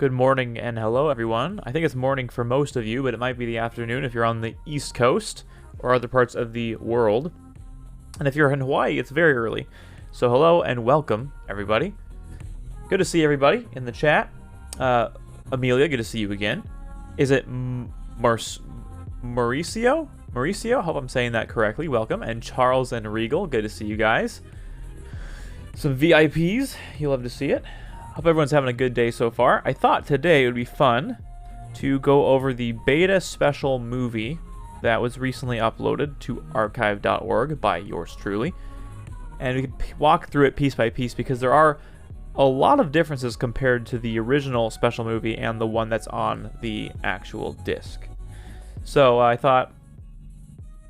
Good morning and hello everyone. I think it's morning for most of you, but it might be the afternoon if you're on the East Coast or other parts of the world. And if you're in Hawaii, it's very early. So hello and welcome everybody. Good to see everybody in the chat. Amelia, good to see you again. Is it Mauricio? Mauricio, hope I'm saying that correctly. Welcome. And Charles and Regal, good to see you guys. Some VIPs, you'll love to see it. Hope everyone's having a good day so far. I thought today it would be fun to go over the beta special movie that was recently uploaded to archive.org by yours truly. And we could walk through it piece by piece because there are a lot of differences compared to the original special movie and the one that's on the actual disc. So I thought,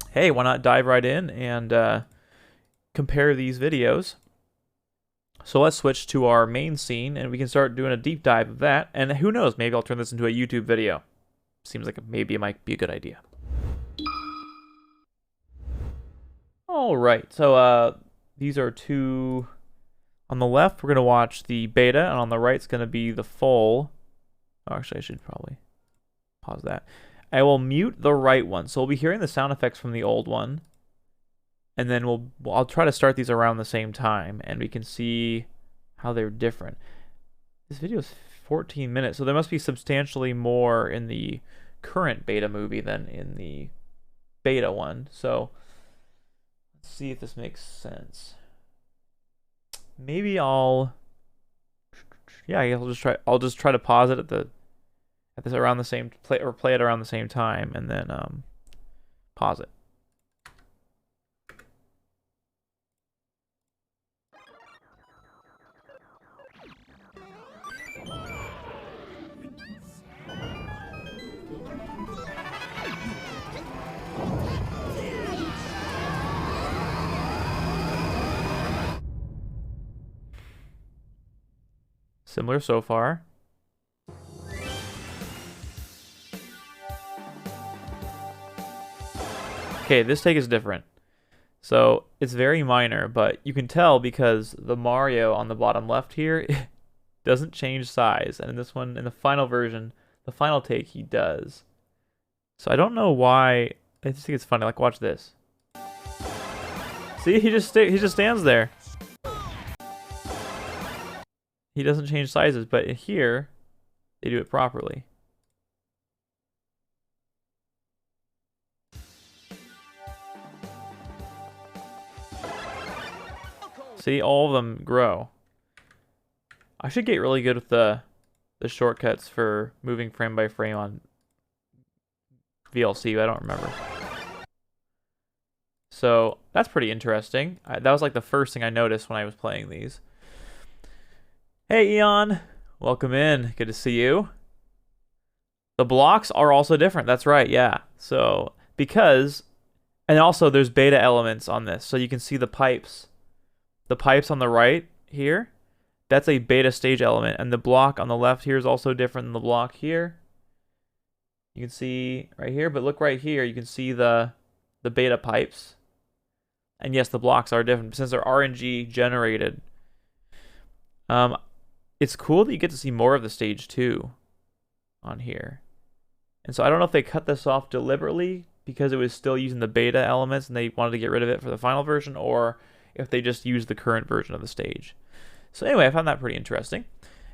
hey, why not dive right in and compare these videos. So let's switch to our main scene and we can start doing a deep dive of that. And who knows, maybe I'll turn this into a YouTube video. Seems like maybe it might be a good idea. All right, so these are two. On the left, we're going to watch the beta, and on the right, it's going to be the full. Oh, actually, I should probably pause that. I will mute the right one. So we'll be hearing the sound effects from the old one. And then I'll try to start these around the same time, and we can see how they're different. This video is 14 minutes, so there must be substantially more in the current beta movie than in the beta one. So let's see if this makes sense. Maybe I'll just try to pause it at this around the same play it around the same time, and then pause it. Similar so far. Okay, this take is different. So it's very minor, but you can tell because the Mario on the bottom left here doesn't change size. And in this one, in the final version, the final take, he does. So I don't know why. I just think it's funny. Like, watch this. See, he just stands there. He doesn't change sizes, but here, they do it properly. See, all of them grow. I should get really good with the shortcuts for moving frame by frame on VLC, but I don't remember. So, that's pretty interesting. That was like the first thing I noticed when I was playing these. Hey Eon, welcome in. Good to see you. The blocks are also different. That's right, yeah. So, and also there's beta elements on this. So you can see the pipes. The pipes on the right here, that's a beta stage element. And the block on the left here is also different than the block here. You can see right here, but look right here. You can see the beta pipes. And yes, the blocks are different since they're RNG generated. It's cool that you get to see more of the stage 2 on here. And so I don't know if they cut this off deliberately because it was still using the beta elements and they wanted to get rid of it for the final version, or if they just used the current version of the stage. So anyway, I found that pretty interesting.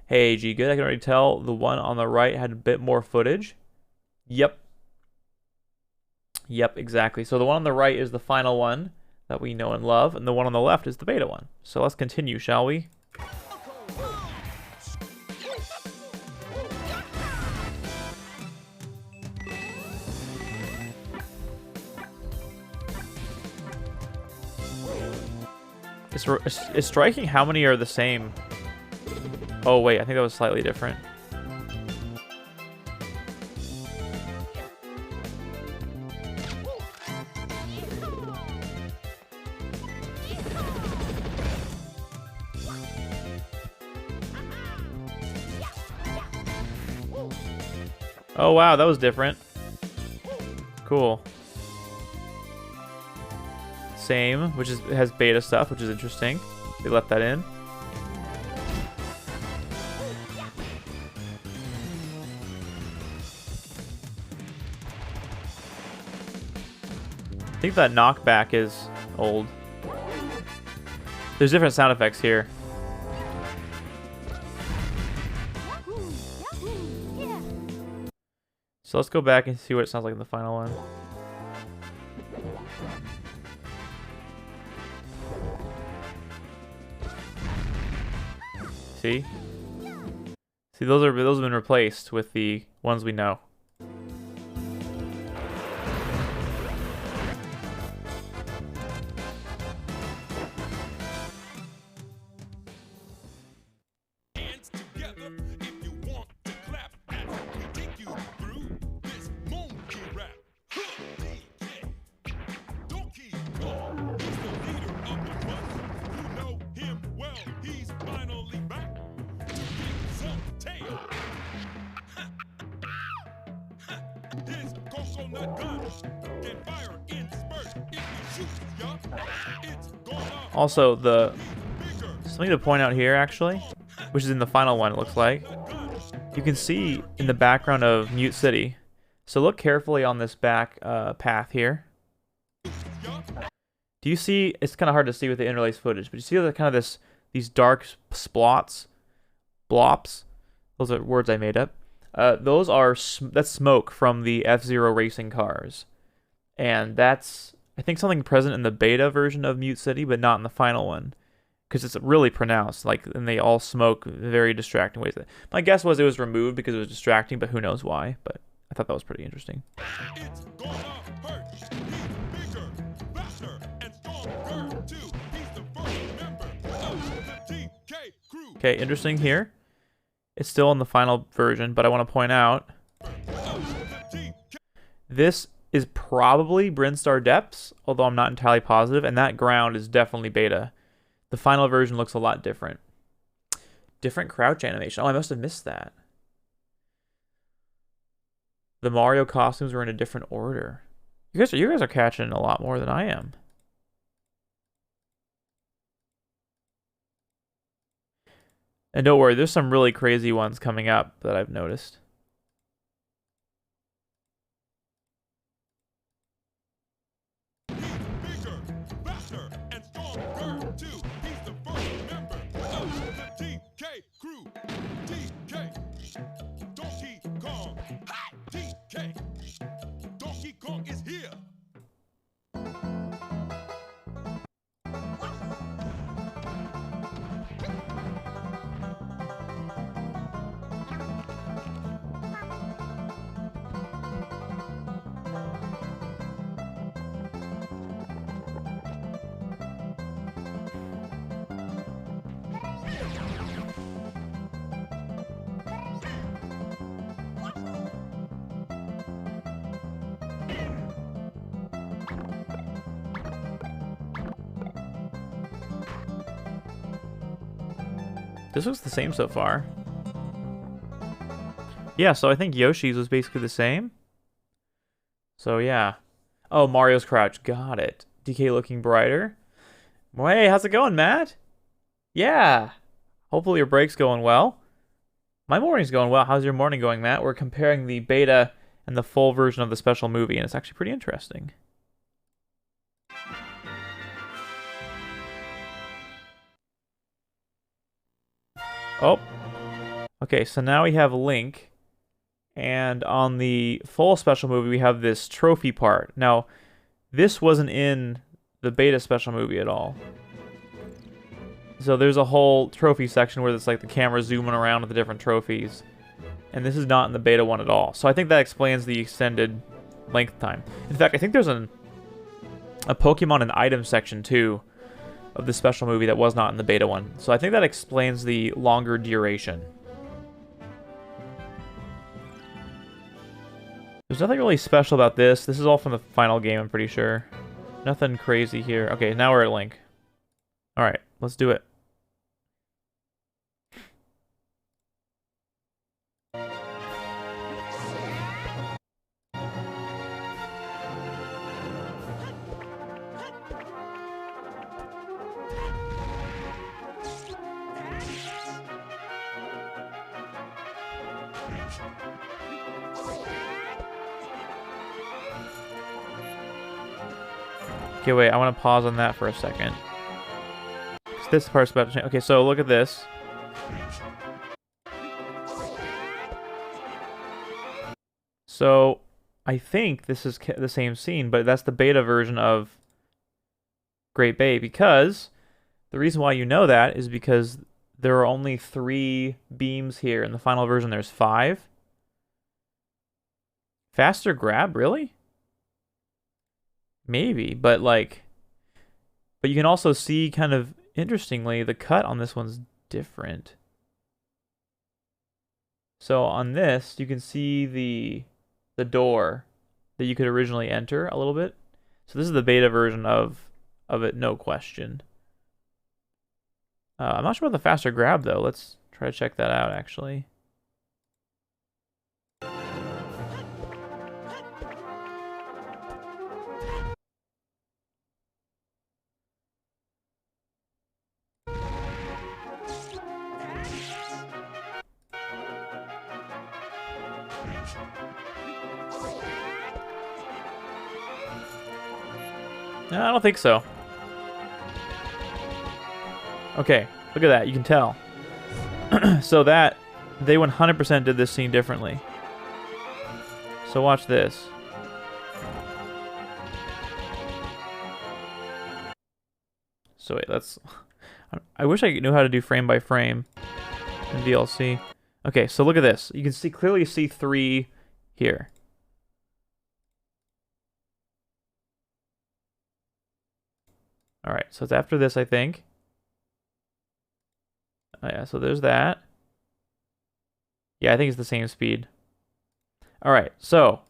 Hey, G Good, I can already tell the one on the right had a bit more footage. Yep. Yep, exactly. So the one on the right is the final one that we know and love, and the one on the left is the beta one. So let's continue, shall we? It's striking how many are the same. Oh wait, I think that was slightly different. Oh wow, that was different. Cool. Same, which has beta stuff, which is interesting. They left that in. I think that knockback is old. There's different sound effects here. So let's go back and see what it sounds like in the final one. See? See, those have been replaced with the ones we know. Also, something to point out here, actually, which is in the final one, it looks like. You can see in the background of Mute City. So look carefully on this back path here. Do you see? It's kind of hard to see with the interlaced footage, but you see the kind of these dark splots, blops. Those are words I made up. That's smoke from the F-Zero racing cars, and that's, I think, something present in the beta version of Mute City, but not in the final one, because it's really pronounced. And they all smoke in very distracting ways. My guess was it was removed because it was distracting, but who knows why? But I thought that was pretty interesting. It's gonna hurt. He's bigger, faster, and stronger too. He's the first member of the TK crew. Okay, interesting here. It's still in the final version, but I want to point out this is probably Brinstar Depths, although I'm not entirely positive, and that ground is definitely beta. The final version looks a lot different. Different crouch animation. Oh, I must have missed that. The Mario costumes were in a different order. You guys are catching a lot more than I am. And don't worry, there's some really crazy ones coming up that I've noticed. Bigger, faster, and stronger too. He's the first member of the TK crew. TK, Donkey Kong. Hi, TK, Donkey Kong is here. This looks the same so far. Yeah, so I think Yoshi's was basically the same. So yeah. Oh, Mario's crouch. Got it. DK looking brighter. Hey, how's it going, Matt? Yeah. Hopefully your break's going well. My morning's going well. How's your morning going, Matt? We're comparing the beta and the full version of the special movie, and it's actually pretty interesting. Oh. Okay, so now we have Link. And on the full special movie, we have this trophy part. Now, this wasn't in the beta special movie at all. So there's a whole trophy section where it's like the camera zooming around with the different trophies. And this is not in the beta one at all. So I think that explains the extended length time. In fact, I think there's a Pokemon and item section too of the special movie that was not in the beta one. So I think that explains the longer duration. There's nothing really special about this. This is all from the final game, I'm pretty sure. Nothing crazy here. Okay, now we're at Link. Alright, let's do it. Okay, wait, I want to pause on that for a second. This part's about to change. Okay, so look at this. So, I think this is the same scene, but that's the beta version of Great Bay, because the reason why you know that is because there are only 3 beams here. In the final version, there's 5. Faster grab, really? Maybe, but like... But you can also see, kind of interestingly, the cut on this one's different. So on this, you can see the door that you could originally enter a little bit. So this is the beta version of it, no question. I'm not sure about the faster grab, though. Let's try to check that out, actually. No, I don't think so. Okay, look at that. You can tell. So that, they 100% did this scene differently. So watch this. So wait, let's... I wish I knew how to do frame by frame in VLC. Okay, so look at this. You can clearly see 3 here. All right, so it's after this, I think. Oh, yeah, so there's that. Yeah, I think it's the same speed. All right, so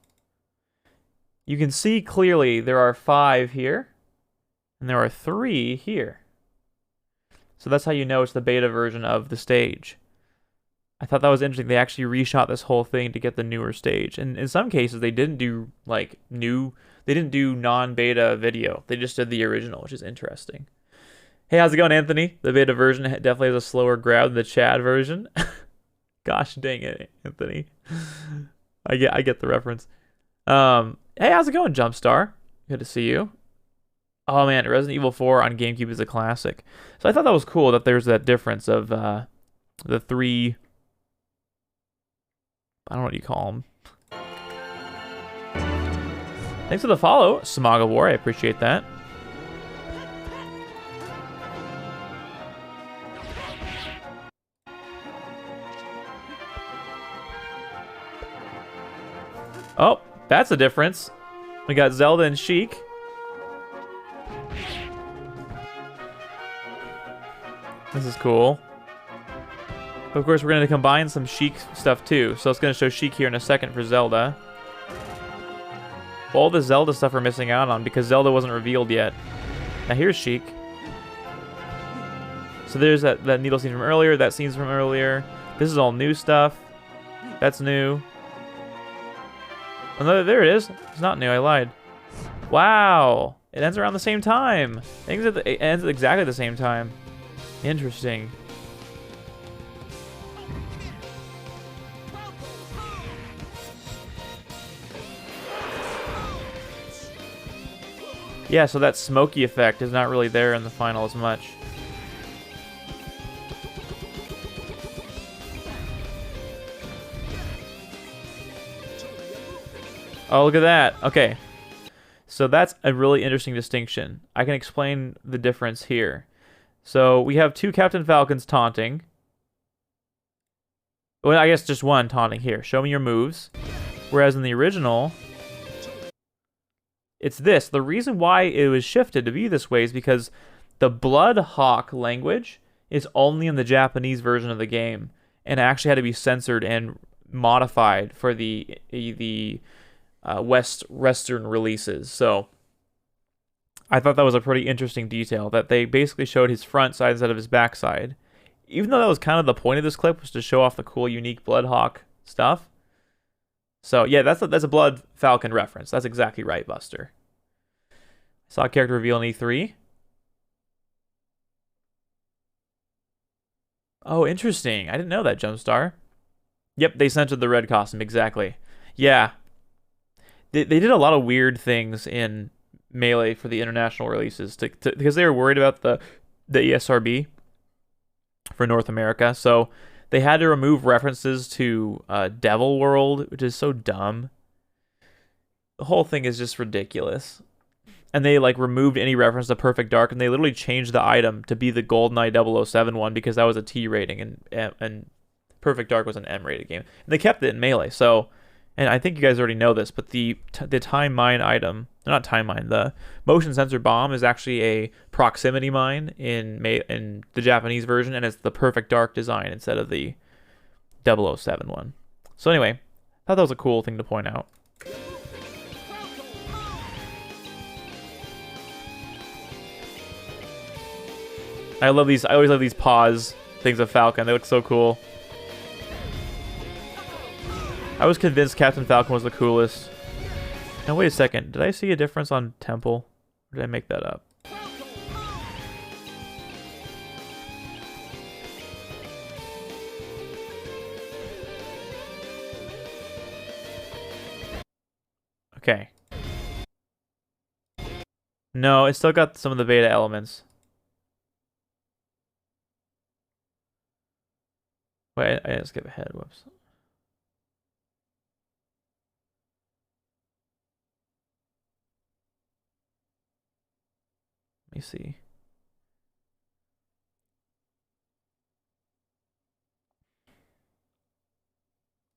you can see clearly there are 5 here, and there are 3 here. So that's how you know it's the beta version of the stage. I thought that was interesting. They actually reshot this whole thing to get the newer stage. And in some cases, they didn't do, like, they didn't do non-beta video. They just did the original, which is interesting. Hey, how's it going, Anthony? The beta version definitely has a slower grab than the Chad version. Gosh dang it, Anthony. I get the reference. Hey, how's it going, Jumpstar? Good to see you. Oh, man, Resident Evil 4 on GameCube is a classic. So I thought that was cool that there's that difference of the 3... I don't know what you call them. Thanks for the follow, Samaga War. I appreciate that. Oh, that's a difference. We got Zelda and Sheik. This is cool. Of course, we're going to combine some Sheik stuff too. So it's going to show Sheik here in a second for Zelda. All the Zelda stuff we're missing out on because Zelda wasn't revealed yet. Now here's Sheik. So there's that needle scene from earlier, that scene's from earlier. This is all new stuff. That's new. Oh, no, there it is. It's not new, I lied. Wow. It ends around the same time. It ends at exactly the same time. Interesting. Yeah, so that smoky effect is not really there in the final as much. Oh, look at that. Okay. So that's a really interesting distinction. I can explain the difference here. So we have 2 Captain Falcons taunting. Well, I guess just one taunting here. Show me your moves. Whereas in the original... it's this. The reason why it was shifted to be this way is because the Blood Hawk language is only in the Japanese version of the game, and it actually had to be censored and modified for the Western releases. So I thought that was a pretty interesting detail, that they basically showed his front side instead of his back side. Even though that was kind of the point of this clip, was to show off the cool, unique Blood Hawk stuff. So yeah, that's a Blood Falcon reference. That's exactly right, Buster. I saw a character reveal in E3. Oh, interesting. I didn't know that, Jumpstar. Yep, they censored the red costume, exactly. Yeah. They did a lot of weird things in Melee for the international releases because they were worried about the ESRB for North America. So they had to remove references to Devil World, which is so dumb. The whole thing is just ridiculous. And they like removed any reference to Perfect Dark, and they literally changed the item to be the GoldenEye 007 one because that was a T rating, and Perfect Dark was an M rated game. And they kept it in Melee. So, and I think you guys already know this, but the time mine item, not time mine, the motion sensor bomb is actually a proximity mine in the Japanese version, and it's the Perfect Dark design instead of the 007 one. So anyway, I thought that was a cool thing to point out. I love these. I always love these pause things of Falcon. They look so cool. I was convinced Captain Falcon was the coolest. Now wait a second. Did I see a difference on Temple? Or did I make that up? Okay. No, it still got some of the beta elements. Wait, I skip ahead. Whoops. Let me see.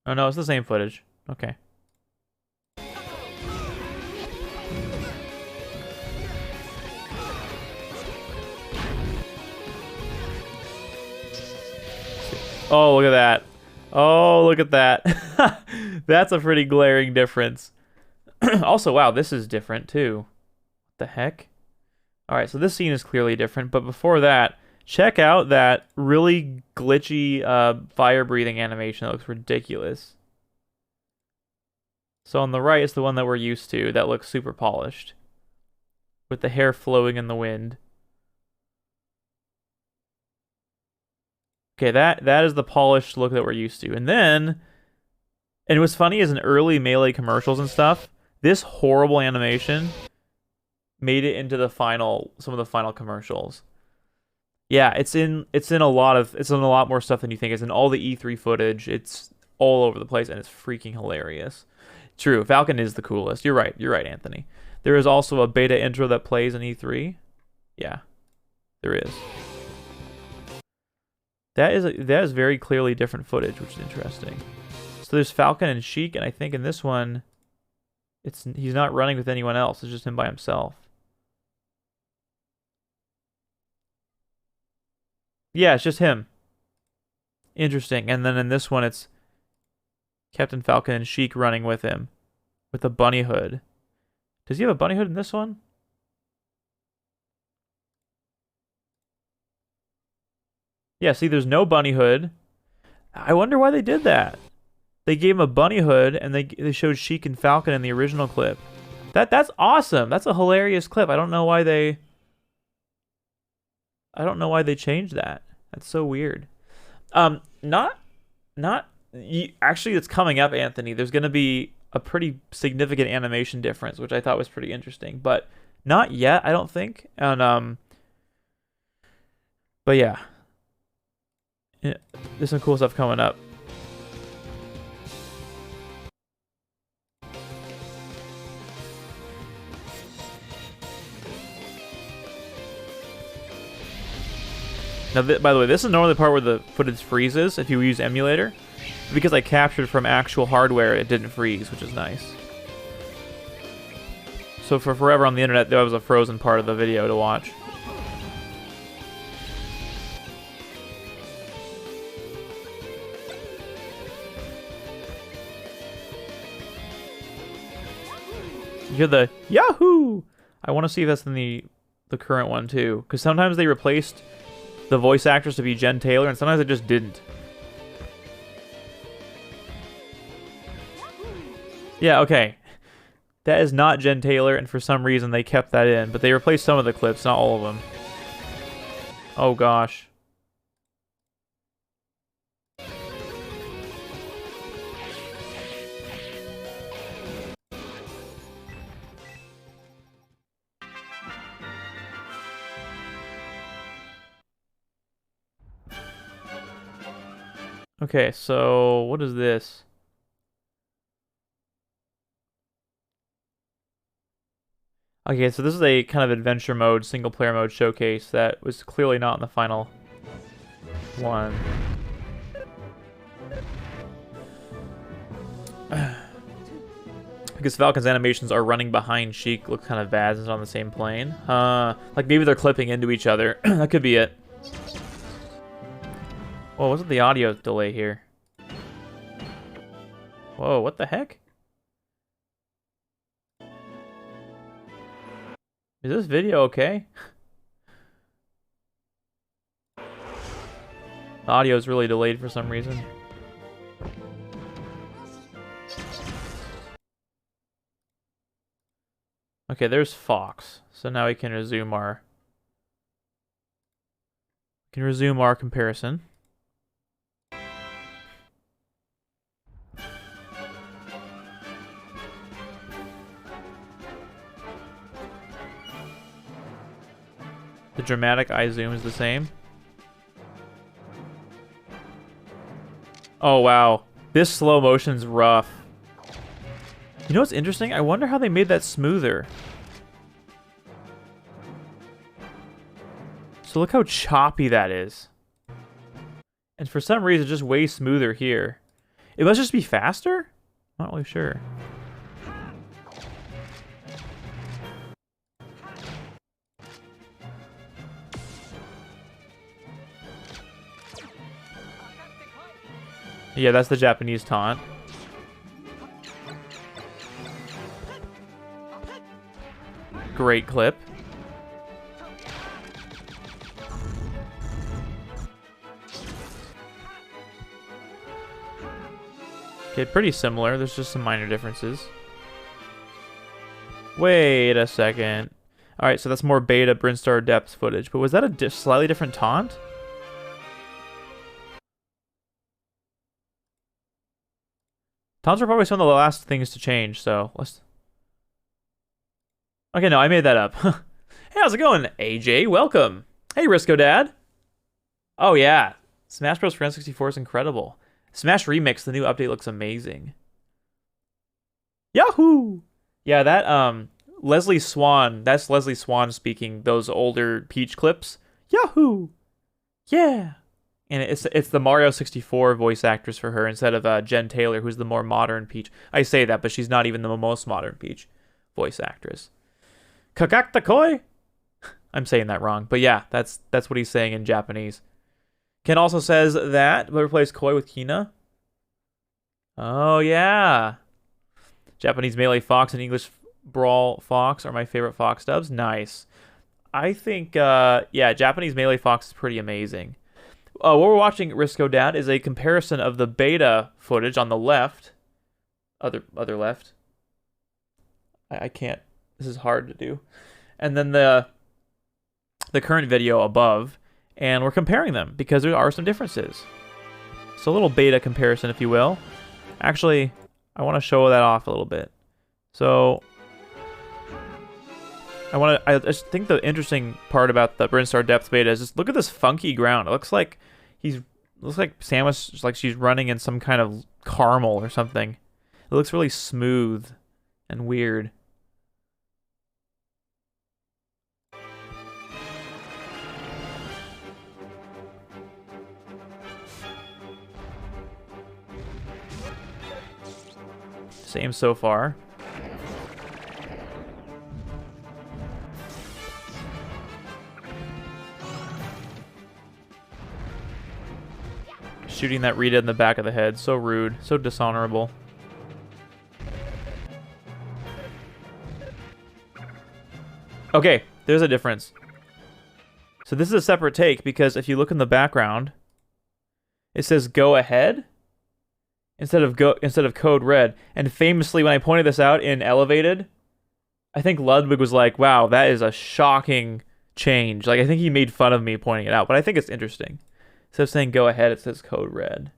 Oh no, it's the same footage. Okay. Oh, look at that. Oh, look at that. That's a pretty glaring difference. Also, wow, this is different too. What the heck? Alright, so this scene is clearly different, but before that, check out that really glitchy fire-breathing animation. That looks ridiculous. So on the right is the one that we're used to, that looks super polished. With the hair flowing in the wind. Okay, that is the polished look that we're used to. And then, and what's funny is in early Melee commercials and stuff, this horrible animation made it into some of the final commercials. Yeah, it's in a lot more stuff than you think. It's in all the E3 footage. It's all over the place, and it's freaking hilarious. True, Falcon is the coolest. You're right, Anthony. There is also a beta intro that plays in E3. Yeah, there is. That is very clearly different footage, which is interesting. So there's Falcon and Sheik, and I think in this one, he's not running with anyone else. It's just him by himself. Yeah, it's just him. Interesting. And then in this one, it's Captain Falcon and Sheik running with him with a bunny hood. Does he have a bunny hood in this one? Yeah, see, there's no bunny hood. I wonder why they did that. They gave him a bunny hood, and they showed Sheik and Falcon in the original clip. That's awesome. That's a hilarious clip. I don't know why they changed that. That's so weird. Actually, it's coming up, Anthony. There's going to be a pretty significant animation difference, which I thought was pretty interesting, but not yet, I don't think. And but yeah. Yeah, there's some cool stuff coming up. Now, by the way, this is normally the part where the footage freezes if you use emulator. Because I captured from actual hardware, it didn't freeze, which is nice. So for forever on the internet, there was a frozen part of the video to watch. You hear the Yahoo! I want to see if that's in the current one too, because sometimes they replaced the voice actress to be Jen Taylor, and sometimes they just didn't. Yeah, okay. That is not Jen Taylor, and for some reason they kept that in, but they replaced some of the clips, not all of them. Oh gosh. Okay, so what is this? Okay, so this is a kind of adventure mode, single player mode showcase that was clearly not in the final one. Because Falcon's animations are running behind Sheik, look kind of bad since it's on the same plane. Like maybe they're clipping into each other. That could be it. Whoa, what's the audio delay here? Whoa, what the heck? Is this video okay? The audio is really delayed for some reason. Okay, there's Fox. So now we can resume our comparison. The dramatic eye zoom is the same. Oh wow, this slow motion's rough. You know what's interesting? I wonder how they made that smoother. So look how choppy that is. And for some reason, it's just way smoother here. It must just be faster? Not really sure. Yeah, that's the Japanese taunt. Great clip. Okay, pretty similar. There's just some minor differences. Wait a second. Alright, so that's more beta Brinstar depth footage. But was that a slightly different taunt? Taunts are probably some of the last things to change, so let's... Okay, no, I made that up. Hey, how's it going, AJ? Welcome. Hey, Risco Dad. Oh, yeah. Smash Bros. For N64 is incredible. Smash Remix, the new update looks amazing. Yahoo! Yeah, that, Leslie Swan, that's Leslie Swan speaking those older Peach clips. Yahoo! Yeah! And it's the Mario 64 voice actress for her instead of Jen Taylor, who's the more modern Peach. I say that, but she's not even the most modern Peach voice actress. Kakaktakoi? I'm saying that wrong, but yeah, that's what he's saying in Japanese. Ken also says that, but replace Koi with Kina. Oh yeah. Japanese Melee Fox and English Brawl Fox are my favorite Fox dubs. Nice. I think, yeah, Japanese Melee Fox is pretty amazing. What we're watching, Risco Dad, is a comparison of the beta footage on the left. Other left. I can't. This is hard to do. And then the current video above. And we're comparing them because there are some differences. So a little beta comparison, if you will. Actually, I want to show that off a little bit. So I just think the interesting part about the Brinstar Depth beta is just look at this funky ground. It looks like Samus, like she's running in some kind of caramel or something. It looks really smooth and weird. Same so far. Shooting that Rita in the back of the head. So rude. So dishonorable. Okay, there's a difference. So this is a separate take because if you look in the background, it says go ahead instead of code red. And famously, when I pointed this out in Elevated, I think Ludwig was like, wow, that is a shocking change. Like, I think he made fun of me pointing it out, but I think it's interesting. Instead of saying go ahead, it says code red.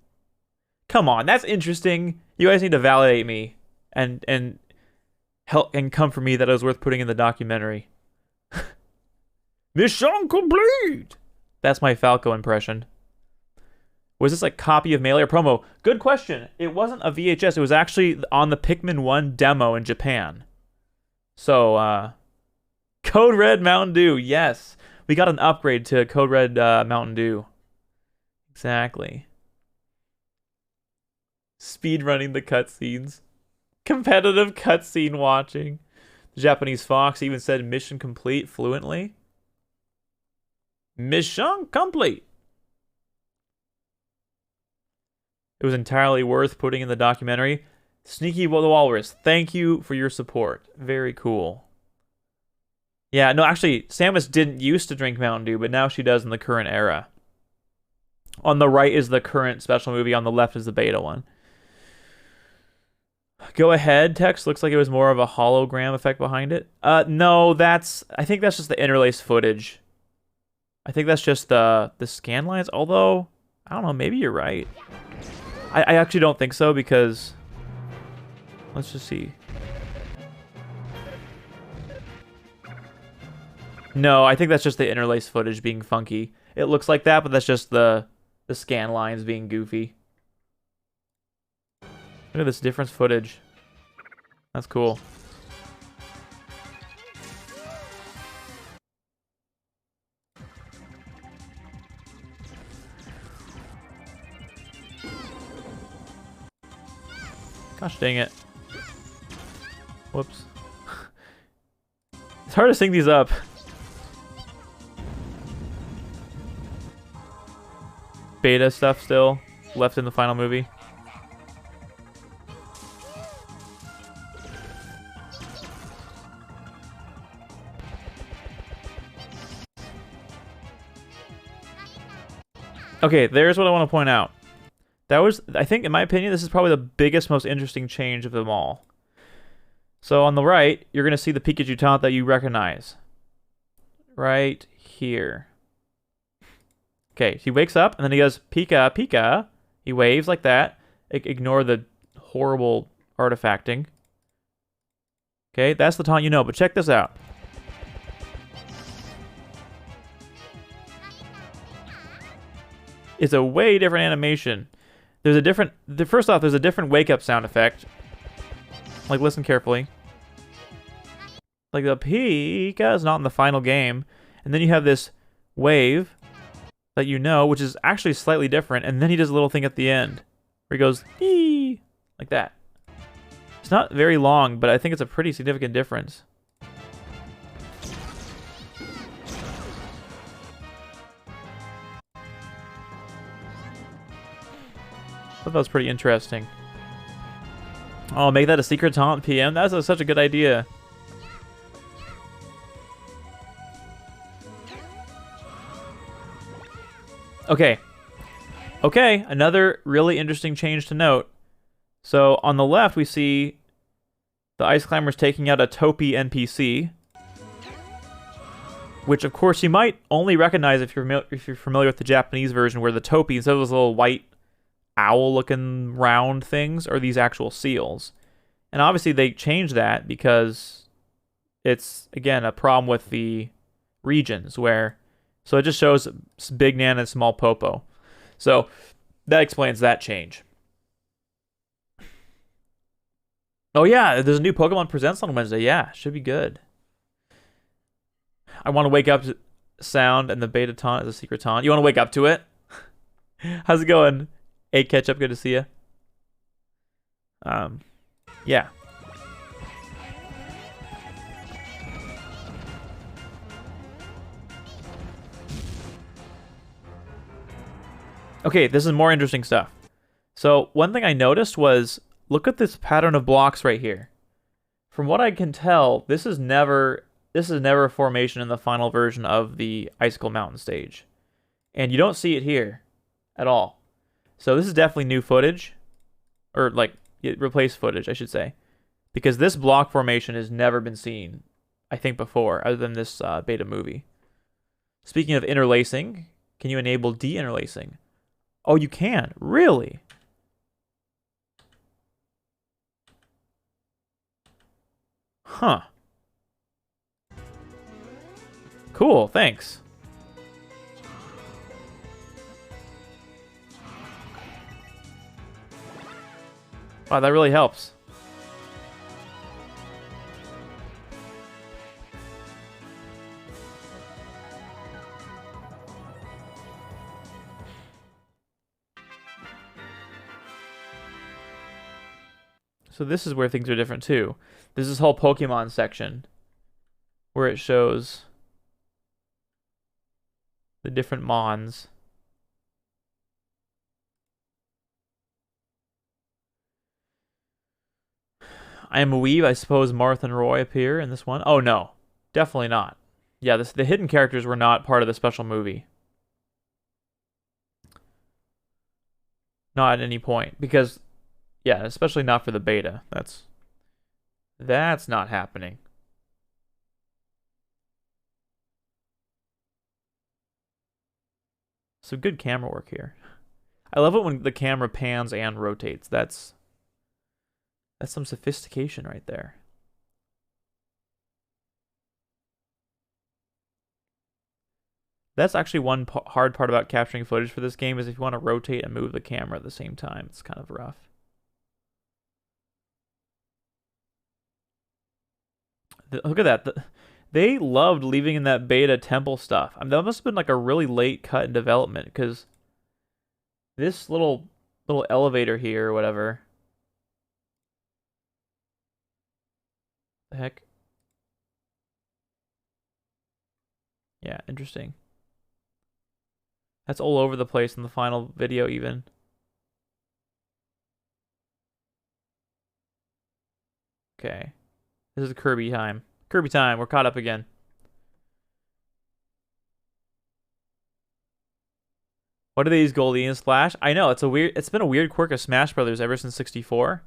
Come on, that's interesting. You guys need to validate me and help and come for me that it was worth putting in the documentary. Mission complete! That's my Falco impression. Was this like copy of Melee or promo? Good question. It wasn't a VHS. It was actually on the Pikmin 1 demo in Japan. So, Code Red Mountain Dew. Yes. We got an upgrade to Code Red Mountain Dew. Exactly. Speedrunning the cutscenes. Competitive cutscene watching. The Japanese Fox even said mission complete fluently. Mission complete. It was entirely worth putting in the documentary. Sneaky the Walrus, thank you for your support. Very cool. Yeah, no, actually, Samus didn't used to drink Mountain Dew, but now she does in the current era. On the right is the current special movie. On the left is the beta one. Go ahead, text. Looks like it was more of a hologram effect behind it. No, I think that's just the interlaced footage. I think that's just the scan lines, although, I don't know, maybe you're right. I actually don't think so because... Let's just see. No, I think that's just the interlaced footage being funky. It looks like that, but that's just the scan lines being goofy. Look at this difference footage. That's cool. Gosh dang it. Whoops. It's hard to sync these up. Beta stuff still left in the final movie. Okay, there's what I want to point out. That was, I think, in my opinion, this is probably the biggest, most interesting change of them all. So on the right, you're going to see the Pikachu taunt that you recognize. Right here. Okay, he wakes up, and then he goes, Pika, Pika. He waves like that. Ignore the horrible artifacting. Okay, that's the taunt you know, but check this out. It's a way different animation. There's a different... First off, there's a different wake-up sound effect. Like, listen carefully. Like, the Pika is not in the final game. And then you have this wave that you know, which is actually slightly different. And then he does a little thing at the end. Where he goes, ee, like that. It's not very long, but I think it's a pretty significant difference. I thought that was pretty interesting. Oh, make that a secret taunt, PM? That's such a good idea. Okay. Okay, another really interesting change to note. So on the left, we see the Ice Climbers taking out a Topi NPC, which of course you might only recognize if you're familiar with the Japanese version, where the Topi, instead of those little white owl-looking round things, are these actual seals. And obviously they changed that because it's, again, a problem with the regions where... So it just shows Big Nan and Small Popo. So that explains that change. Oh yeah, there's a new Pokemon Presents on Wednesday. Yeah, should be good. I want to wake up to sound, and the beta taunt is a secret taunt. You want to wake up to it? How's it going? Hey, Ketchup, good to see you. Yeah. Okay, this is more interesting stuff. So one thing I noticed was, look at this pattern of blocks right here. From what I can tell, this is never a formation in the final version of the Icicle Mountain stage. And you don't see it here at all. So this is definitely new footage. Or, like, replaced footage, I should say. Because this block formation has never been seen, I think, before, other than this beta movie. Speaking of interlacing, can you enable de-interlacing? Oh, you can? Really? Huh. Cool, thanks. Wow, that really helps. So this is where things are different too. There's this whole Pokemon section where it shows the different Mons. I am a weeb. I suppose Marth and Roy appear in this one. Oh no, definitely not. Yeah, the hidden characters were not part of the special movie. Not at any point, because yeah, especially not for the beta. That's not happening. So good camera work here. I love it when the camera pans and rotates. That's some sophistication right there. That's actually one hard part about capturing footage for this game is if you want to rotate and move the camera at the same time, it's kind of rough. Look at that. They loved leaving in that beta temple stuff. I mean, that must have been like a really late cut in development because this little elevator here or whatever. The heck? Yeah, interesting. That's all over the place in the final video even. Okay. This is Kirby time. Kirby time. We're caught up again. What are these, Goldie and Splash? I know, it's been a weird quirk of Smash Brothers ever since 64.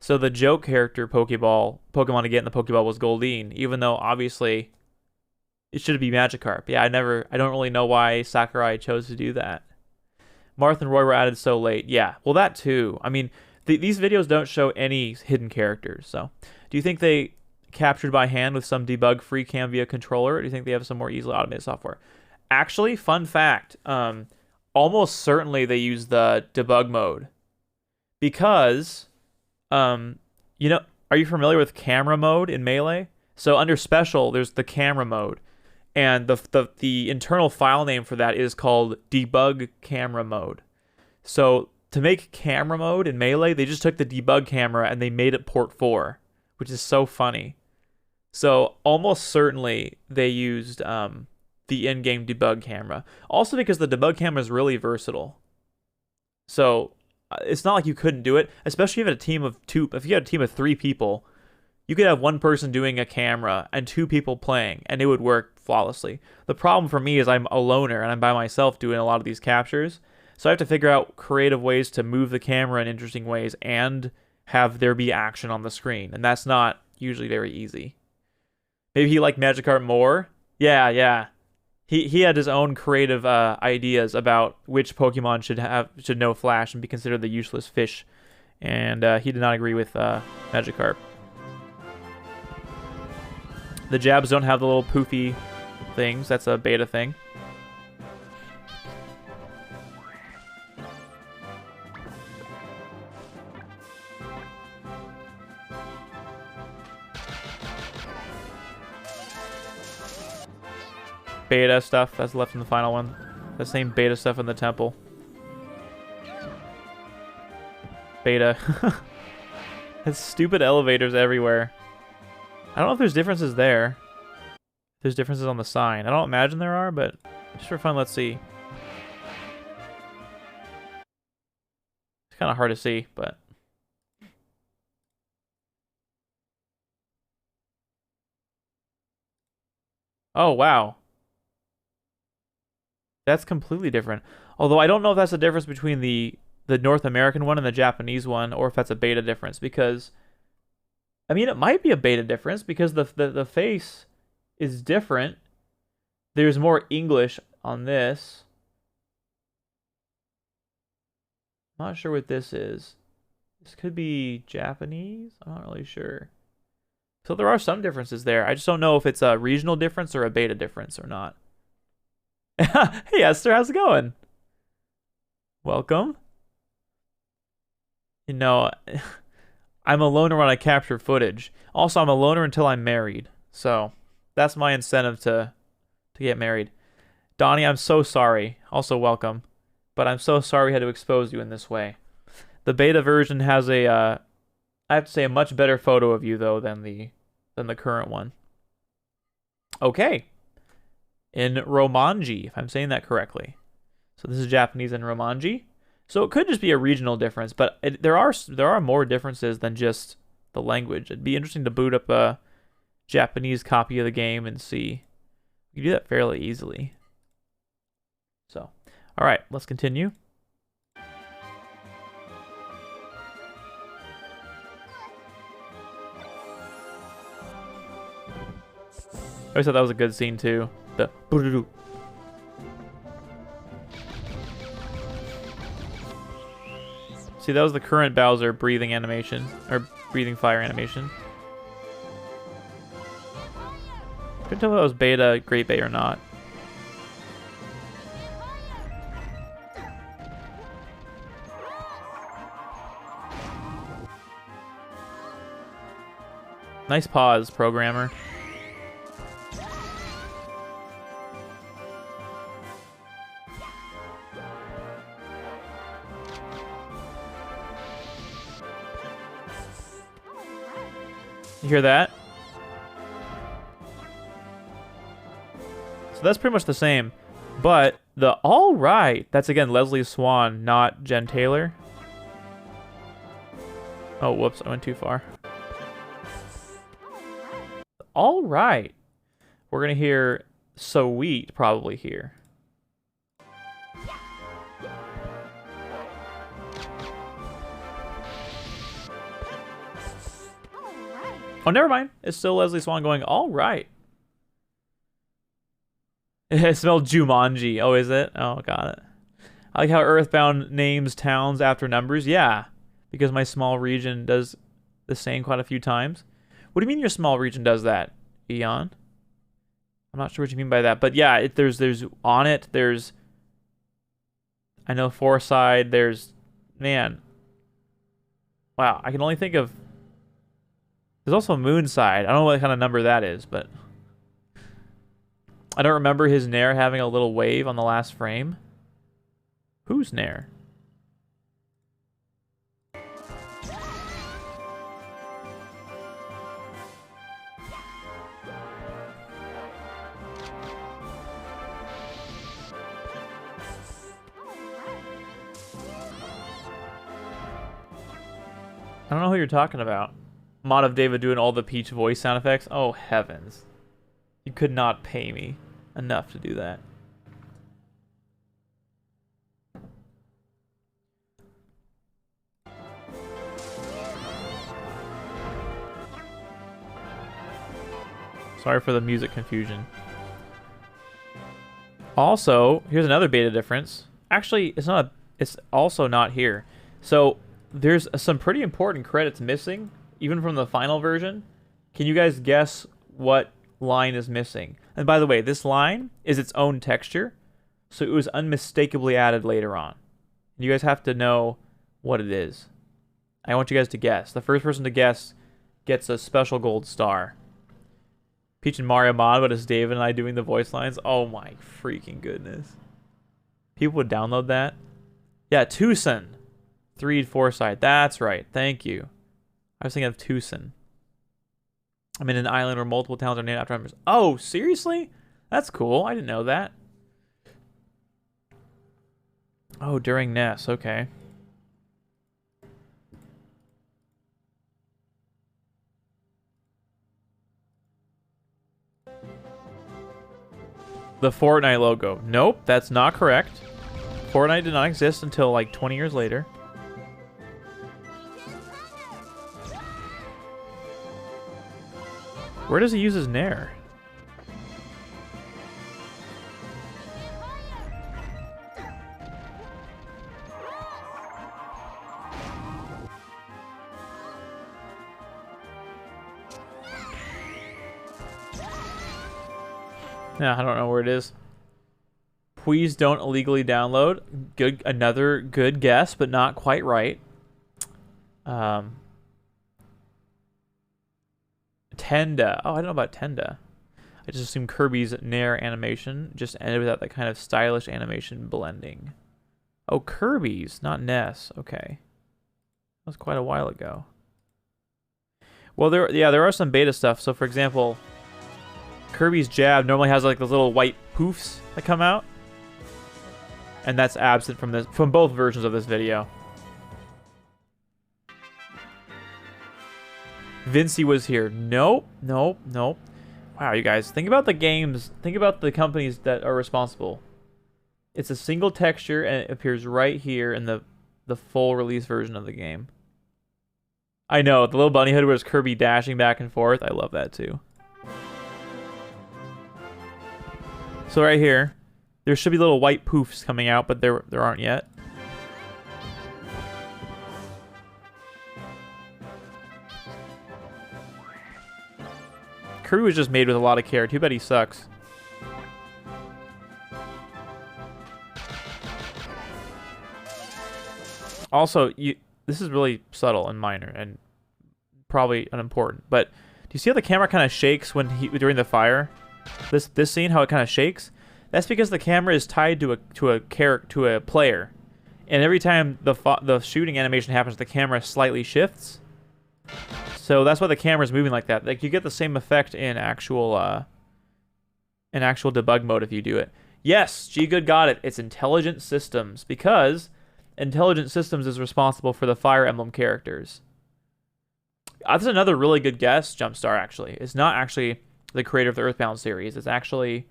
So the joke character Pokemon to get in the Pokeball was Goldeen, even though obviously it should be Magikarp. Yeah, I don't really know why Sakurai chose to do that. Marth and Roy were added so late. Yeah, well that too. I mean, these videos don't show any hidden characters. So, do you think they captured by hand with some debug-free cam via controller, or do you think they have some more easily automated software? Actually, fun fact, almost certainly they use the debug mode because, you know, are you familiar with camera mode in Melee? So under special, there's the camera mode, and the internal file name for that is called debug camera mode. So to make camera mode in Melee, they just took the debug camera and they made it port 4, which is so funny. So almost certainly they used the in-game debug camera. Also because the debug camera is really versatile. So it's not like you couldn't do it, especially if you had a team of 2. If you had a team of 3 people, you could have one person doing a camera and 2 people playing, and it would work flawlessly. The problem for me is I'm a loner and I'm by myself doing a lot of these captures. So I have to figure out creative ways to move the camera in interesting ways and have there be action on the screen. And that's not usually very easy. Maybe he liked Magikarp more. Yeah. He had his own creative ideas about which Pokemon should know Flash and be considered the useless fish. And he did not agree with Magikarp. The jabs don't have the little poofy things. That's a beta thing. Beta stuff that's left in the final one. The same beta stuff in the temple. Beta. There's stupid elevators everywhere. I don't know if there's differences there. There's differences on the sign. I don't imagine there are, but just for fun, let's see. It's kind of hard to see, but... Oh, wow. That's completely different. Although I don't know if that's the difference between the North American one and the Japanese one, or if that's a beta difference, because... I mean, it might be a beta difference, because the face is different. There's more English on this. I'm not sure what this is. This could be Japanese? I'm not really sure. So there are some differences there. I just don't know if it's a regional difference or a beta difference or not. Hey Esther, how's it going? Welcome. You know, I'm a loner when I capture footage. Also, I'm a loner until I'm married. So that's my incentive to get married. Donnie, I'm so sorry. Also welcome. But I'm so sorry we had to expose you in this way. The beta version has a, I have to say, a much better photo of you, though, than the current one. Okay. In Romanji, if I'm saying that correctly. So this is Japanese in Romanji. So it could just be a regional difference, but there are more differences than just the language. It'd be interesting to boot up a Japanese copy of the game and see. You can do that fairly easily. So, all right, let's continue. I always thought that was a good scene too. The see, that was the current Bowser breathing animation, or breathing fire animation. Couldn't tell if that was beta, Great Bay, or not. Nice pause, programmer. You hear that? So that's pretty much the same. But the all right, that's again Leslie Swan, not Jen Taylor. Oh, whoops, I went too far. All right. We're going to hear Sweet probably here. Oh, never mind. It's still Leslie Swan going, all right. It smelled Jumanji. Oh, is it? Oh, got it. I like how Earthbound names towns after numbers. Yeah, because my small region does the same quite a few times. What do you mean your small region does that, Eon? I'm not sure what you mean by that. But yeah, there's on it. There's, I know Foreside. There's, man. Wow, I can only think of, there's also Moonside. I don't know what kind of number that is, but I don't remember his Nair having a little wave on the last frame. Who's Nair? I don't know who you're talking about. Mod of David doing all the Peach voice sound effects. Oh, heavens. You could not pay me enough to do that. Sorry for the music confusion. Also, here's another beta difference. Actually, it's also not here. So, there's some pretty important credits missing, even from the final version. Can you guys guess what line is missing? And by the way, this line is its own texture, so it was unmistakably added later on. You guys have to know what it is. I want you guys to guess. The first person to guess gets a special gold star. Peach and Mario mod, but it's David and I doing the voice lines. Oh my freaking goodness. People would download that. Yeah, Tucson. 3 Foresight. That's right. Thank you. I was thinking of Tucson. I'm in an island where multiple towns are named after members. Oh, seriously? That's cool. I didn't know that. Oh, during Ness. Okay. The Fortnite logo. Nope, that's not correct. Fortnite did not exist until like 20 years later. Where does he use his Nair? Yeah, I don't know where it is. Please don't illegally download. Good, another good guess, but not quite right. Tenda. Oh, I don't know about Tenda. I just assumed Kirby's Nair animation just ended without that kind of stylish animation blending. Oh, Kirby's, not Ness. Okay. That was quite a while ago. Well, there are some beta stuff. So, for example, Kirby's jab normally has like those little white poofs that come out. And that's absent from both versions of this video. Vincey was here. Nope. Wow, you guys, think about the games. Think about the companies that are responsible. It's a single texture, and it appears right here in the full release version of the game. I know, the little bunny hood where it's Kirby dashing back and forth. I love that too. So right here, there should be little white poofs coming out, but there aren't yet. Kirby was just made with a lot of care. Too bad he sucks. Also, this is really subtle and minor and probably unimportant, but do you see how the camera kind of shakes during the fire? This scene, how it kind of shakes? That's because the camera is tied to a player, and every time the shooting animation happens, the camera slightly shifts. So that's why the camera's moving like that. Like, you get the same effect in actual debug mode if you do it. Yes, G-Good got it. It's Intelligent Systems, because Intelligent Systems is responsible for the Fire Emblem characters. That's another really good guess, Jumpstar, actually. It's not actually the creator of the Earthbound series. It's actually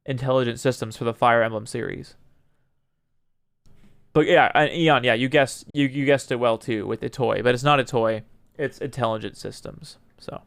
Intelligent Systems for the Fire Emblem series. But yeah, Eon, yeah, you guessed it well too with the toy, but it's not a toy. It's Intelligent Systems. So